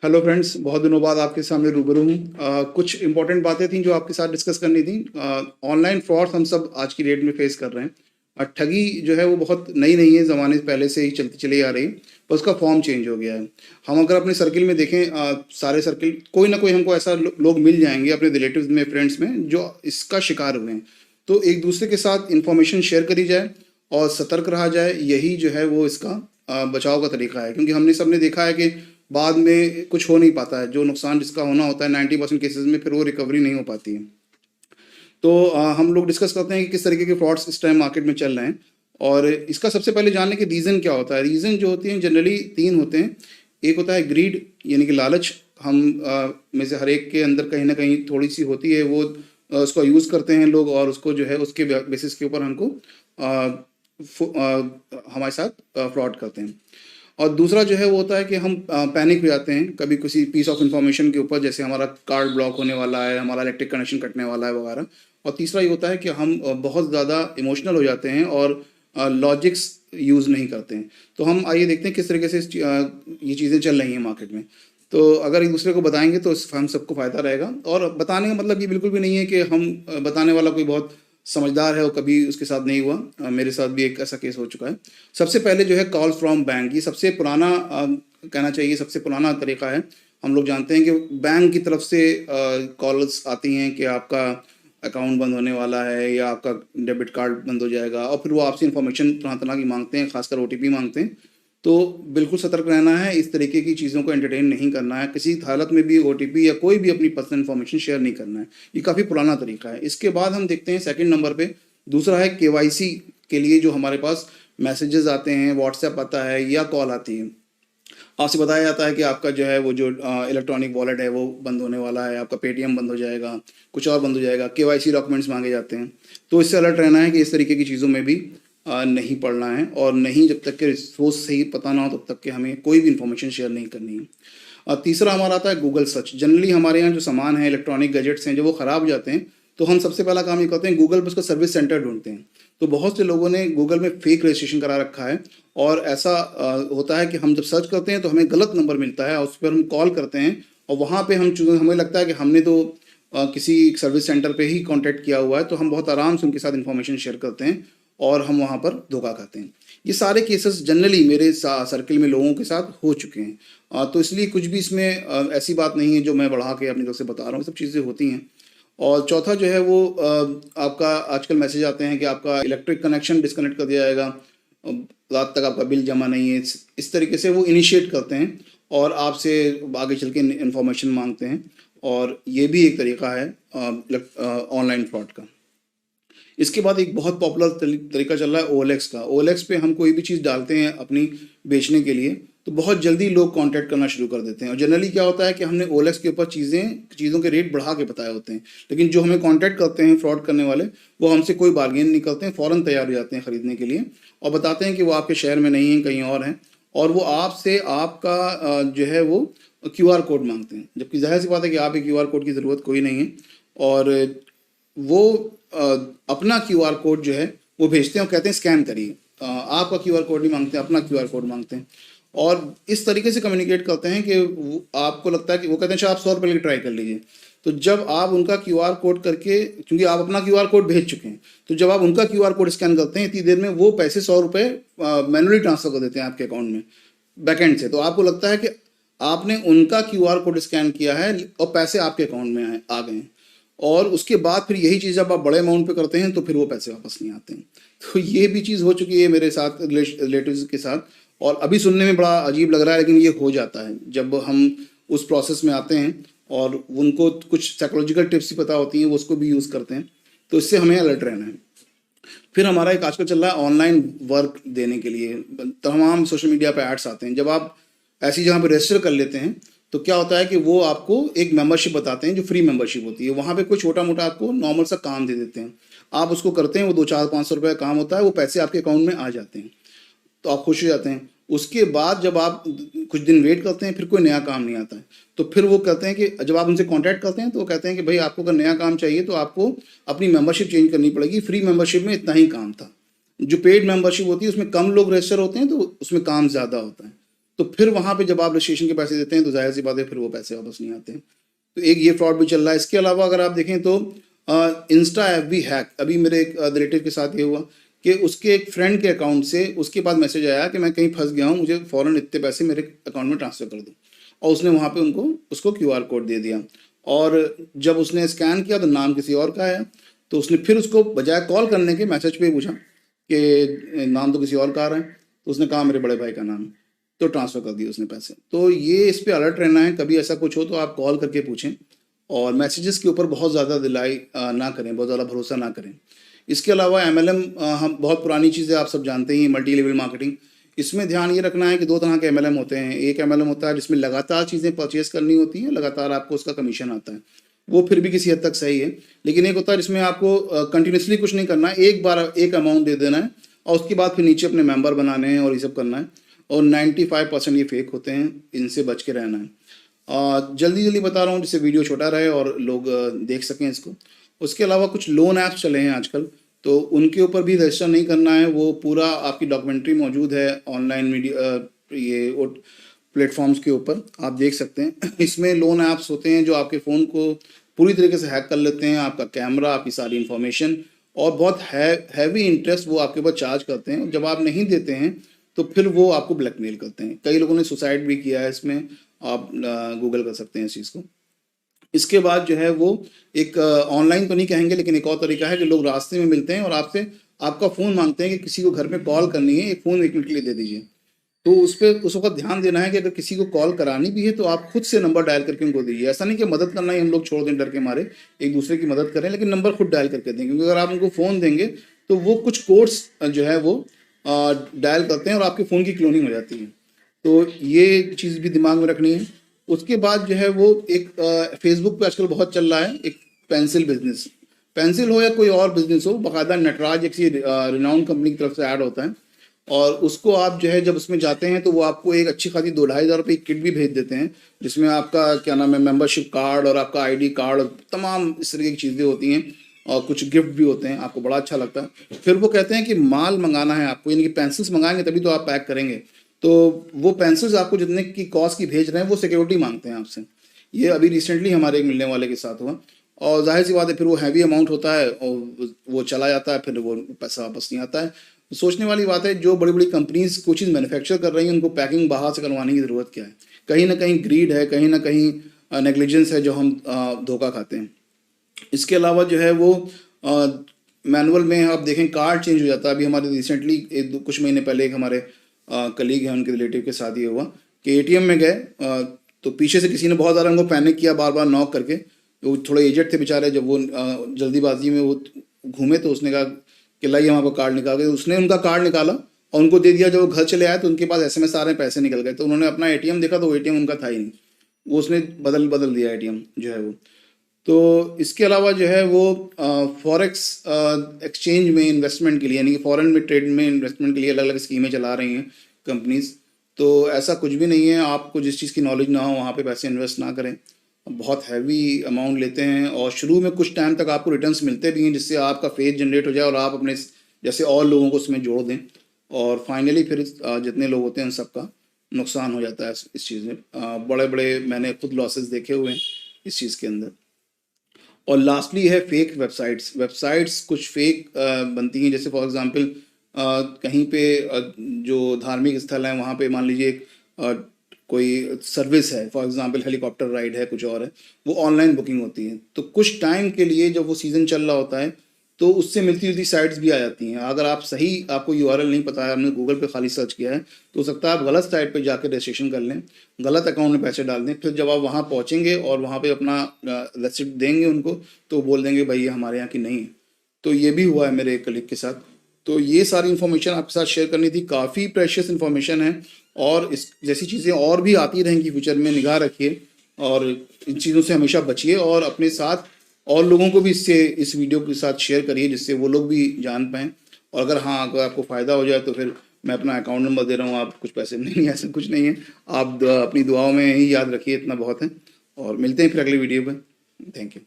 Hello friends, बहुत दिनों बाद आपके सामने रूबरू हूँ। कुछ इंपॉर्टेंट बातें थी जो आपके साथ डिस्कस करनी थी। ऑनलाइन फ्रॉड हम सब आज की डेट में फेस कर रहे हैं। ठगी जो है वो बहुत नई नहीं है, ज़माने से पहले से ही चलती चली आ रही है, पर उसका फॉर्म चेंज हो गया है। हम अगर अपने सर्किल में देखें, सारे सर्किल कोई ना कोई हमको ऐसा लोग मिल जाएंगे अपने रिलेटिव्स में, फ्रेंड्स में, जो इसका शिकार हुए हैं। तो एक दूसरे के साथ इंफॉर्मेशन शेयर करी जाए और सतर्क रहा जाए, यही जो है वो इसका बचाव का तरीका है। क्योंकि हमने सबने देखा है कि बाद में कुछ हो नहीं पाता है, जो नुकसान जिसका होना होता है 90% केसेस में फिर वो रिकवरी नहीं हो पाती है। तो हम लोग डिस्कस करते हैं कि किस तरीके के फ्रॉड्स इस टाइम मार्केट में चल रहे हैं, और इसका सबसे पहले जानने के रीज़न क्या होता है। रीज़न जो होती हैं जनरली तीन होते हैं। एक होता है ग्रीड, यानी कि लालच। हम में से हर एक के अंदर कहीं ना कहीं थोड़ी सी होती है, वो उसको यूज़ करते हैं लोग, और उसको जो है उसके बेसिस के ऊपर हमको हमारे साथ फ्रॉड करते हैं। और दूसरा जो है वो होता है कि हम पैनिक हो जाते हैं कभी किसी पीस ऑफ इंफॉर्मेशन के ऊपर, जैसे हमारा कार्ड ब्लॉक होने वाला है, हमारा इलेक्ट्रिक कनेक्शन कटने वाला है वगैरह। और तीसरा ये होता है कि हम बहुत ज़्यादा इमोशनल हो जाते हैं और लॉजिक्स यूज़ नहीं करते हैं। तो हम आइए देखते हैं किस तरीके से ये चीज़ें चल रही हैं मार्केट में। तो अगर एक दूसरे को बताएंगे तो हम सबको फ़ायदा रहेगा। और बताने का मतलब ये बिल्कुल भी नहीं है कि हम बताने वाला कोई बहुत समझदार है और कभी उसके साथ नहीं हुआ। मेरे साथ भी एक ऐसा केस हो चुका है। सबसे पहले जो है कॉल फ्रॉम बैंक, ये सबसे पुराना कहना चाहिए, सबसे पुराना तरीका है। हम लोग जानते हैं कि बैंक की तरफ से कॉल्स आती हैं कि आपका अकाउंट बंद होने वाला है या आपका डेबिट कार्ड बंद हो जाएगा, और फिर वो आपसे इन्फॉर्मेशन तरह तरह की मांगते हैं, खासकर ओटीपी मांगते हैं। तो बिल्कुल सतर्क रहना है, इस तरीके की चीज़ों को एंटरटेन नहीं करना है, किसी हालत में भी ओटीपी या कोई भी अपनी पर्सनल इन्फॉर्मेशन शेयर नहीं करना है। ये काफ़ी पुराना तरीका है। इसके बाद हम देखते हैं सेकंड नंबर पे, दूसरा है केवाईसी के लिए जो हमारे पास मैसेजेस आते हैं, व्हाट्सएप आता है या कॉल आती है। आपसे बताया जाता है कि आपका जो है वो जो इलेक्ट्रॉनिक वॉलेट है वो बंद होने वाला है, आपका पेटीएम बंद हो जाएगा, कुछ और बंद हो जाएगा, केवाईसी डॉक्यूमेंट्स मांगे जाते हैं। तो इससे अलर्ट रहना है कि इस तरीके की चीज़ों में भी नहीं पड़ना है, और नहीं, जब तक कि सोर्स सही पता ना हो तब तक कि हमें कोई भी इन्फॉर्मेशन शेयर नहीं करनी है। और तीसरा हमारा आता है गूगल सर्च। जनरली हमारे यहाँ जो सामान है, इलेक्ट्रॉनिक गैजेट्स हैं, जब वो ख़राब हो जाते हैं तो हम सबसे पहला काम ये करते हैं, गूगल पर उसका सर्विस सेंटर ढूंढते हैं। तो बहुत से लोगों ने गूगल में फेक रजिस्ट्रेशन करा रखा है, और ऐसा होता है कि हम जब सर्च करते हैं तो हमें गलत नंबर मिलता है, और उस पर हम कॉल करते हैं, और वहाँ पे हमें लगता है कि हमने तो किसी सर्विस सेंटर पे ही कांटेक्ट किया हुआ है, तो हम बहुत आराम से उनके साथ इन्फॉर्मेशन शेयर करते हैं और हम वहाँ पर धोखा खाते हैं। ये सारे केसेस जनरली मेरे सर्किल में लोगों के साथ हो चुके हैं। तो इसलिए कुछ भी इसमें ऐसी बात नहीं है जो मैं बढ़ा के अपनी तरफ से बता रहा हूँ, सब चीज़ें होती हैं। और चौथा जो है वो आपका आजकल मैसेज आते हैं कि आपका इलेक्ट्रिक कनेक्शन डिस्कनेक्ट कर दिया जाएगा, रात तक आपका बिल जमा नहीं है। इस तरीके से वो इनिशिएट करते हैं और आपसे आगे चल के इन्फॉर्मेशन मांगते हैं, और ये भी एक तरीका है ऑनलाइन फ्रॉड का। इसके बाद एक बहुत पॉपुलर तरीका चल रहा है ओएलएक्स का। ओएलएक्स पे हम कोई भी चीज़ डालते हैं अपनी बेचने के लिए, तो बहुत जल्दी लोग कांटेक्ट करना शुरू कर देते हैं। और जनरली क्या होता है कि हमने ओएलएक्स के ऊपर चीज़ों के रेट बढ़ा के बताए होते हैं, लेकिन जो हमें कांटेक्ट करते हैं फ्रॉड करने वाले, वो हमसे कोई बार्गेन नहीं करते हैं, फ़ौरन तैयार हो जाते हैं ख़रीदने के लिए, और बताते हैं कि वो आपके शहर में नहीं है, कहीं और हैं। और वो आपसे आपका जो है वो क्यूआर कोड मांगते हैं, जबकि ज़ाहिर सी बात है कि आप क्यूआर कोड की ज़रूरत कोई नहीं है। और वो अपना क्यूआर कोड जो है वो भेजते हैं और कहते हैं स्कैन करिए। आपका क्यूआर कोड नहीं मांगते, अपना क्यूआर कोड मांगते हैं, और इस तरीके से कम्युनिकेट करते हैं कि आपको लगता है कि वो कहते हैं अच्छा आप 100 रुपये लेके ट्राई कर लीजिए। तो जब आप उनका क्यूआर कोड करके, क्योंकि आप अपना क्यूआर कोड भेज चुके हैं, तो जब आप उनका क्यूआर कोड स्कैन करते हैं, इतनी देर में वो पैसे 100 रुपये मैनुअली ट्रांसफ़र कर देते हैं आपके अकाउंट में बैकएंड से। तो आपको लगता है कि आपने उनका क्यूआर कोड स्कैन किया है और पैसे आपके अकाउंट में आ गए हैं, और उसके बाद फिर यही चीज़ जब आप बड़े अमाउंट पे करते हैं तो फिर वो पैसे वापस नहीं आते हैं। तो ये भी चीज़ हो चुकी है मेरे साथ, रिलेटिव्स के साथ, और अभी सुनने में बड़ा अजीब लग रहा है, लेकिन ये हो जाता है जब हम उस प्रोसेस में आते हैं, और उनको कुछ साइकोलॉजिकल टिप्स ही पता होती हैं, वो उसको भी यूज़ करते हैं। तो इससे हमें अलर्ट रहना है। फिर हमारा एक आजकल चल रहा है ऑनलाइन वर्क देने के लिए तमाम सोशल मीडिया पे एड्स आते हैं। जब आप ऐसी जगह पे रजिस्टर कर लेते हैं तो क्या होता है कि वो आपको एक मेंबरशिप बताते हैं, जो फ्री मेंबरशिप होती है। वहाँ पे कोई छोटा मोटा आपको नॉर्मल सा काम दे देते हैं, आप उसको करते हैं, वो 200-400-500 रुपये का काम होता है, वो पैसे आपके अकाउंट में आ जाते हैं, तो आप खुश हो जाते हैं। उसके बाद जब आप कुछ दिन वेट करते हैं, फिर कोई नया काम नहीं आता है, तो फिर वो कहते हैं कि जब आप उनसे कांटेक्ट करते हैं तो वो कहते हैं कि भाई आपको अगर नया काम चाहिए तो आपको अपनी मेंबरशिप चेंज करनी पड़ेगी, फ्री मेंबरशिप में इतना ही काम था। जो पेड मेंबरशिप होती है उसमें कम लोग रजिस्टर होते हैं, तो उसमें काम ज़्यादा होता है। तो फिर वहाँ पे जब आप रजिस्ट्रेशन के पैसे देते हैं तो जाहिर सी बात है फिर वो पैसे वापस नहीं आते हैं। तो एक ये फ्रॉड भी चल रहा है। इसके अलावा अगर आप देखें तो इंस्टा FB हैक, अभी मेरे एक रिलेटिव के साथ ये हुआ कि उसके एक फ्रेंड के अकाउंट से उसके पास मैसेज आया कि मैं कहीं फंस गया हूँ, मुझे फ़ौरन इतने पैसे मेरे अकाउंट में ट्रांसफ़र कर दो, और उसने वहाँ पे उसको QR कोड दे दिया। और जब उसने स्कैन किया तो नाम किसी और का आया, तो उसने फिर उसको बजाय कॉल करने के मैसेज पे पूछा कि नाम तो किसी और का आ रहा है, तो उसने कहा मेरे बड़े भाई का नाम, तो ट्रांसफ़र कर दिए उसने पैसे। तो ये इस पे अलर्ट रहना है, कभी ऐसा कुछ हो तो आप कॉल करके पूछें, और मैसेजेस के ऊपर बहुत ज़्यादा दिलाई ना करें, बहुत ज़्यादा भरोसा ना करें। इसके अलावा MLM, हम बहुत पुरानी चीज़ें आप सब जानते ही, मल्टी लेवल मार्केटिंग, इसमें ध्यान ये रखना है कि 2 तरह के MLM होते हैं। एक MLM होता है जिसमें लगातार चीज़ें परचेज करनी होती हैं, लगातार आपको उसका कमीशन आता है, वो फिर भी किसी हद तक सही है। लेकिन एक होता है जिसमें आपको कंटिन्यूसली कुछ नहीं करना है, एक बार एक अमाउंट दे देना है और उसके बाद फिर नीचे अपने मेंबर बनाने हैं और ये सब करना है, और 95% ये फेक होते हैं, इनसे बच के रहना है। जल्दी जल्दी बता रहा हूँ जिससे वीडियो छोटा रहे और लोग देख सकें इसको। उसके अलावा कुछ लोन ऐप्स चले हैं आजकल, तो उनके ऊपर भी रजिस्टर नहीं करना है, वो पूरा आपकी डॉक्यूमेंट्री मौजूद है ऑनलाइन मीडिया, ये प्लेटफॉर्म्स के ऊपर आप देख सकते हैं। इसमें लोन ऐप्स होते हैं जो आपके फ़ोन को पूरी तरीके से हैक कर लेते हैं, आपका कैमरा, आपकी सारी इन्फॉर्मेशन, और बहुत हैवी इंटरेस्ट वो आपके ऊपर चार्ज करते हैं। जब आप नहीं देते हैं तो फिर वो आपको ब्लैकमेल करते हैं। कई लोगों ने सुसाइड भी किया है इसमें, आप गूगल कर सकते हैं इस चीज़ को। इसके बाद जो है वो एक ऑनलाइन तो नहीं कहेंगे, लेकिन एक और तरीका है कि लोग रास्ते में मिलते हैं और आपसे आपका फ़ोन मांगते हैं कि किसी को घर में कॉल करनी है, एक फ़ोन 1 मिनट के लिए दे दीजिए। तो उस वक़्त ध्यान देना है कि अगर किसी को कॉल करानी भी है तो आप खुद से नंबर डायल करके उनको दीजिए। ऐसा नहीं कि मदद करना ही हम लोग छोड़ दें डर के मारे, एक दूसरे की मदद करें, लेकिन नंबर खुद डायल करके दें, क्योंकि अगर आप उनको फ़ोन देंगे तो वो कुछ कोड्स जो है वो डायल करते हैं और आपके फ़ोन की क्लोनिंग हो जाती है। तो ये चीज़ भी दिमाग में रखनी है। उसके बाद जो है वो एक फेसबुक पे आजकल बहुत चल रहा है एक पेंसिल बिजनेस। पेंसिल हो या कोई और बिजनेस हो, बाकायदा नटराज एक रिनाउंड कंपनी की तरफ से ऐड होता है, और उसको आप जो है जब उसमें जाते हैं तो वो आपको एक अच्छी खासी 2-2.5 हज़ार रुपये की किट भी भेज देते हैं, जिसमें आपका क्या नाम है मेंबरशिप कार्ड और आपका ID कार्ड और तमाम इस तरह की चीज़ें होती हैं, और कुछ गिफ्ट भी होते हैं, आपको बड़ा अच्छा लगता है। फिर वो कहते हैं कि माल मंगाना है आपको, यानी कि पेंसिल्स मंगाएंगे तभी तो आप पैक करेंगे, तो वो पेंसिल्स आपको जितने की कॉस्ट की भेज रहे हैं वो सिक्योरिटी मांगते हैं आपसे। ये अभी रिसेंटली हमारे एक मिलने वाले के साथ हुआ, और जाहिर सी बात है फिर वो हैवी अमाउंट होता है और वो चला जाता है, फिर वो पैसा वापस नहीं आता है। सोचने वाली बात है, जो बड़ी बड़ी कंपनीज कोई चीज़ मैन्युफैक्चर कर रही हैं उनको पैकिंग बाहर से करवाने की ज़रूरत क्या है? कहीं ना कहीं ग्रीड है, कहीं ना कहीं नेग्लिजेंस है जो हम धोखा खाते हैं। इसके अलावा जो है वो मैनुअल में आप देखें कार्ड चेंज हो जाता है। अभी हमारे रिसेंटली कुछ महीने पहले एक हमारे कलीग हैं, उनके रिलेटिव के साथ ये हुआ कि ATM में गए, तो पीछे से किसी ने बहुत ज़्यादा उनको पैनिक किया, बार बार नॉक करके। वो थोड़े एजेड थे बेचारे, जब वो जल्दीबाजी में वो घूमे तो उसने कहा कि लाइए हम आपका कार्ड निकाल के, उसने उनका कार्ड निकाला और उनको दे दिया। जब वो घर चले आए तो उनके पास SMS आ रहे हैं, पैसे निकल गए। तो उन्होंने अपना ATM देखा तो वो ATM उनका था ही नहीं, वो उसने बदल दिया ATM जो है वो। तो इसके अलावा जो है वो फॉरेक्स एक्सचेंज में इन्वेस्टमेंट के लिए, यानी कि फॉरेन में ट्रेड में इन्वेस्टमेंट के लिए अलग अलग स्कीमें चला रही हैं कंपनीज। तो ऐसा कुछ भी नहीं है, आपको जिस चीज़ की नॉलेज ना हो वहाँ पे पैसे इन्वेस्ट ना करें। बहुत हैवी अमाउंट लेते हैं और शुरू में कुछ टाइम तक आपको रिटर्न्स मिलते भी हैं, जिससे आपका फेथ जनरेट हो जाए और आप अपने जैसे और लोगों को उसमें जोड़ दें, और फाइनली फिर जितने लोग होते हैं उन सबका नुकसान हो जाता है इस चीज़ में। बड़े बड़े मैंने खुद लॉसेस देखे हुए हैं इस चीज़ के अंदर। और लास्टली है फेक वेबसाइट्स कुछ फेक बनती हैं, जैसे फॉर एग्जांपल कहीं पे जो धार्मिक स्थल है वहाँ पे मान लीजिए एक कोई सर्विस है, फॉर एग्जांपल हेलीकॉप्टर राइड है, कुछ और है, वो ऑनलाइन बुकिंग होती है। तो कुछ टाइम के लिए जब वो सीज़न चल रहा होता है तो उससे मिलती जुलती साइट्स भी आ जाती हैं। अगर आप सही आपको URL नहीं पता है, आपने गूगल पे खाली सर्च किया है, तो हो सकता है आप गलत साइट पे जाकर रजिस्ट्रेशन कर लें, गलत अकाउंट में पैसे डाल दें। फिर जब आप वहाँ पहुँचेंगे और वहाँ पे अपना रेसिप्ट देंगे उनको, तो बोल देंगे भाई ये हमारे यहाँ की नहीं है। तो ये भी हुआ है मेरे एक कलीग के साथ। तो ये सारी इन्फॉर्मेशन आपके साथ शेयर करनी थी, काफ़ी प्रेशियस इन्फॉर्मेशन है, और इस जैसी चीज़ें और भी आती रहेंगी फ्यूचर में। निगाह रखिए और इन चीज़ों से हमेशा बचिए, और अपने साथ और लोगों को भी इस वीडियो के साथ शेयर करिए, जिससे वो लोग भी जान पाएँ। और अगर अगर आपको फ़ायदा हो जाए तो फिर मैं अपना अकाउंट नंबर दे रहा हूँ, आप कुछ पैसे नहीं, ऐसा कुछ नहीं है। आप अपनी दुआओं में ही याद रखिए, इतना बहुत है। और मिलते हैं फिर अगली वीडियो में। Thank you.